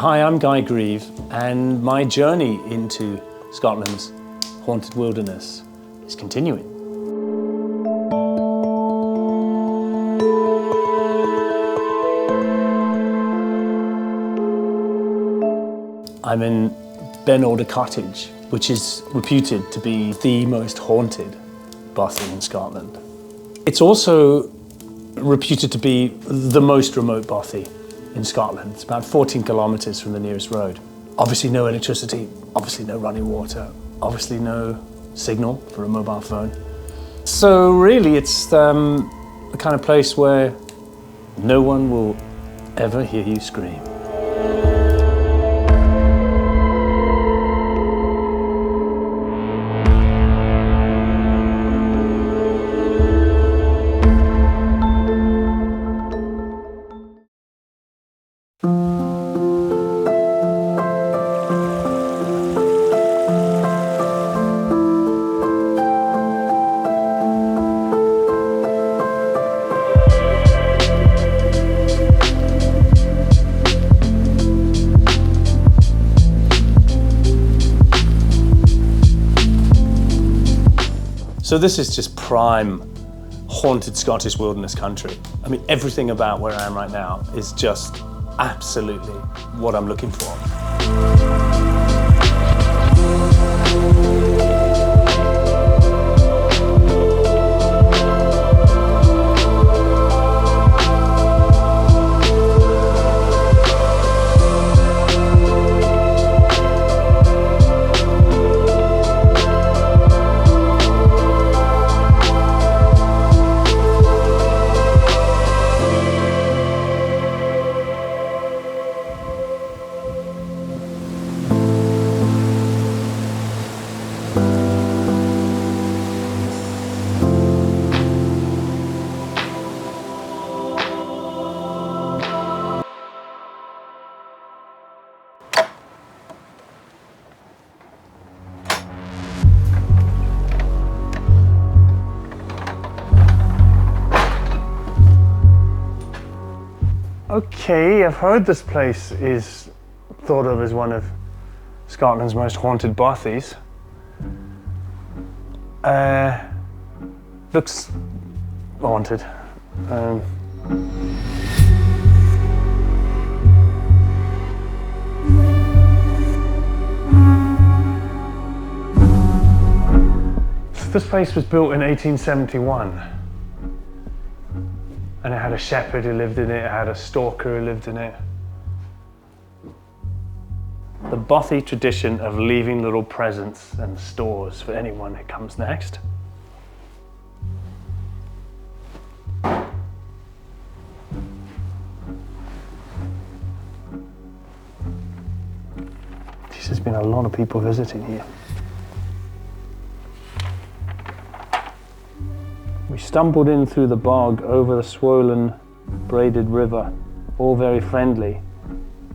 Hi, I'm Guy Grieve, and my journey into Scotland's haunted wilderness is continuing. I'm in Ben Alder Cottage, which is reputed to be the most haunted Bothy in Scotland. It's also reputed to be the most remote Bothy in Scotland. It's about 14 kilometres from the nearest road. Obviously no electricity, obviously no running water, obviously no signal for a mobile phone. So really it's the kind of place where no one will ever hear you scream. So this is just prime haunted Scottish wilderness country. I mean, everything about where I am right now is just absolutely what I'm looking for. Okay, I've heard this place is thought of as one of Scotland's most haunted Bothys. Looks haunted. This place was built in 1871. And it had a shepherd who lived in it, it had a stalker who lived in it. The Bothy tradition of leaving little presents and stores for anyone who comes next. There's been a lot of people visiting here. We stumbled in through the bog over the swollen, braided river, all very friendly.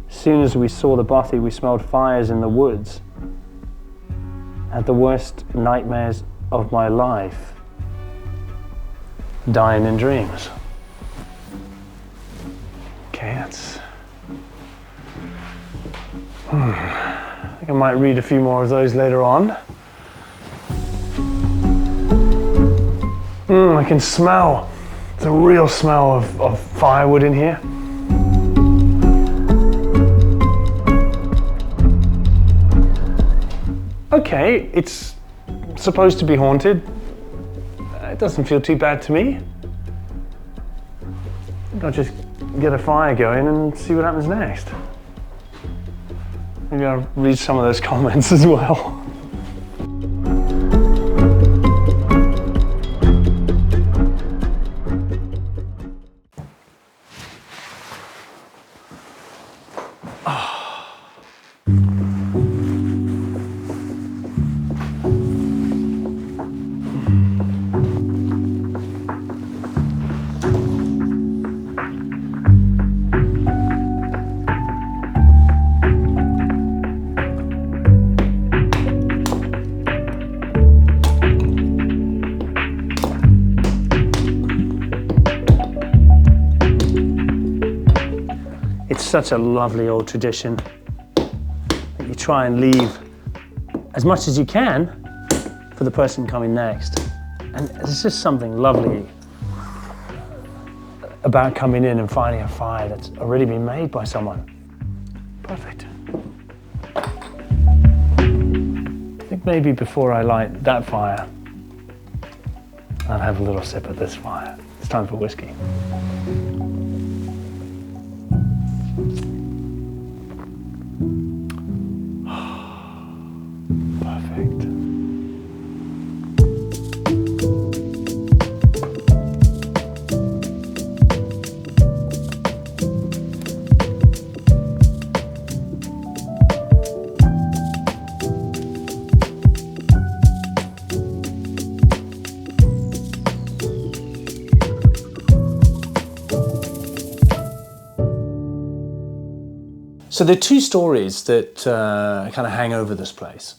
As soon as we saw the Bothy, we smelled fires in the woods. Had the worst nightmares of my life, dying in dreams. Okay, that's... I think I might read a few more of those later on. I can smell the real smell of firewood in here. Okay, it's supposed to be haunted. It doesn't feel too bad to me. I'll just get a fire going and see what happens next. Maybe I'll read some of those comments as well. such a lovely old tradition that you try and leave as much as you can for the person coming next. And there's just something lovely about coming in and finding a fire that's already been made by someone. Perfect. I think maybe before I light that fire, I'll have a little sip of this fire. It's time for whiskey. Perfect. So there are two stories that kind of hang over this place.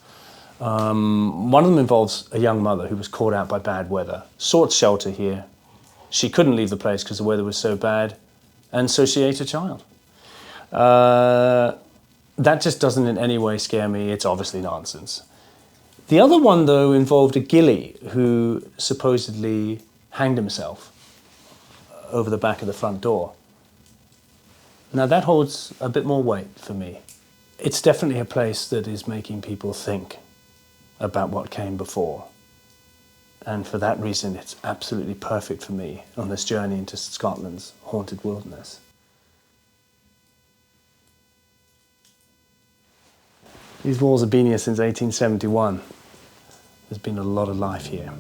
One of them involves a young mother who was caught out by bad weather, sought shelter here. She couldn't leave the place because the weather was so bad, and so she ate a child. That just doesn't in any way scare me. It's obviously nonsense. The other one, though, involved a ghillie who supposedly hanged himself over the back of the front door. Now that holds a bit more weight for me. It's definitely a place that is making people think about what came before. And for that reason, it's absolutely perfect for me on this journey into Scotland's haunted wilderness. These walls have been here since 1871. There's been a lot of life here.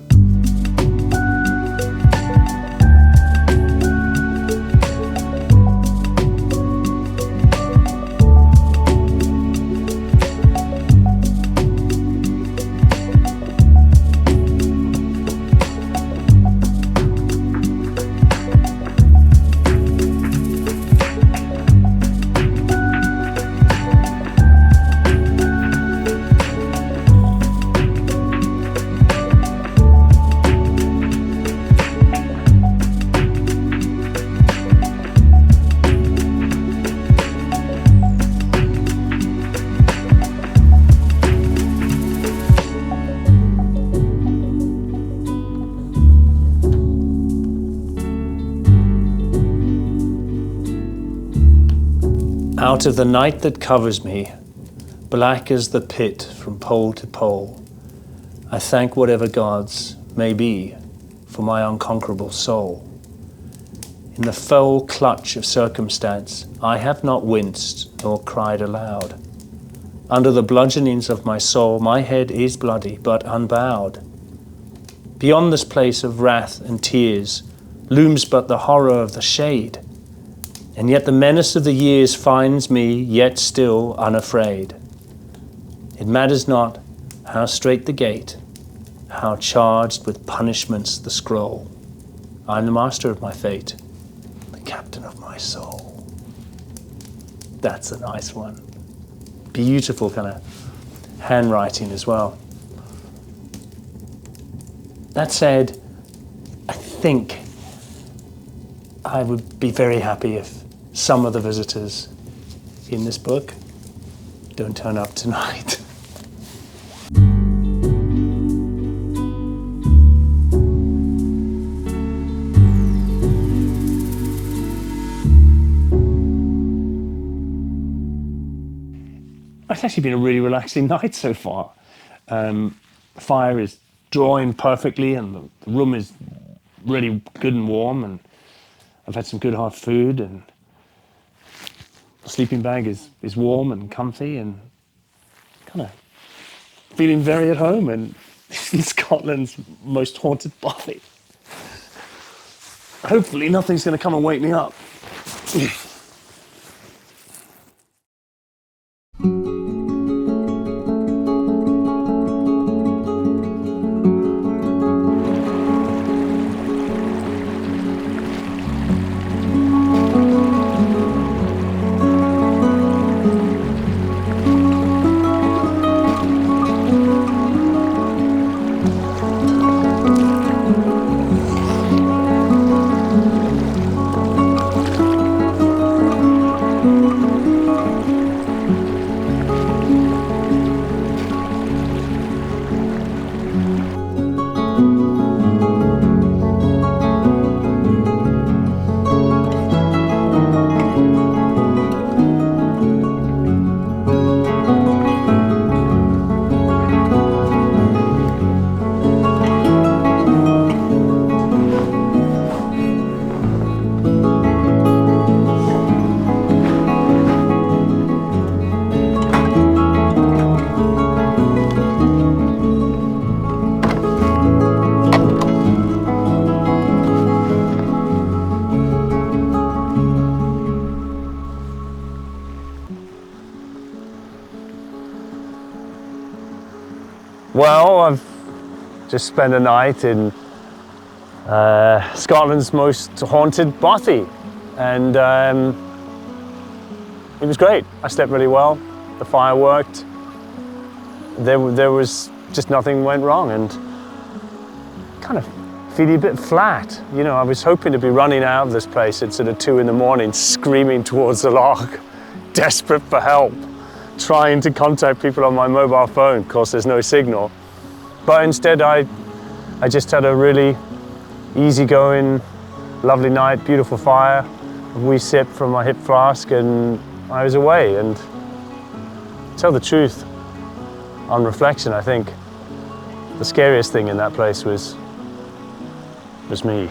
Out of the night that covers me, black as the pit from pole to pole, I thank whatever gods may be for my unconquerable soul. In the foul clutch of circumstance, I have not winced nor cried aloud. Under the bludgeonings of my soul, my head is bloody but unbowed. Beyond this place of wrath and tears looms but the horror of the shade, and yet the menace of the years finds me yet still unafraid. It matters not how strait the gate, how charged with punishments the scroll. I'm the master of my fate, the captain of my soul. That's a nice one. Beautiful kind of handwriting as well. That said, I think I would be very happy if some of the visitors in this book don't turn up tonight. It's actually been a really relaxing night so far. Fire is drawing perfectly and the room is really good and warm, and I've had some good hard food, and the sleeping bag is warm and comfy, and kind of feeling very at home in Scotland's most haunted Bothy. Hopefully nothing's going to come and wake me up. Well, I've just spent a night in Scotland's most haunted Bothy, and it was great. I slept really well, the fire worked, there was just nothing went wrong, and kind of feeling a bit flat. You know, I was hoping to be running out of this place at sort of 2 in the morning, screaming towards the loch, desperate for help, trying to contact people on my mobile phone. Of course, there's no signal. But instead, I just had a really easygoing, lovely night, beautiful fire, a wee sip from my hip flask, and I was away. And to tell the truth, on reflection, I think the scariest thing in that place was me.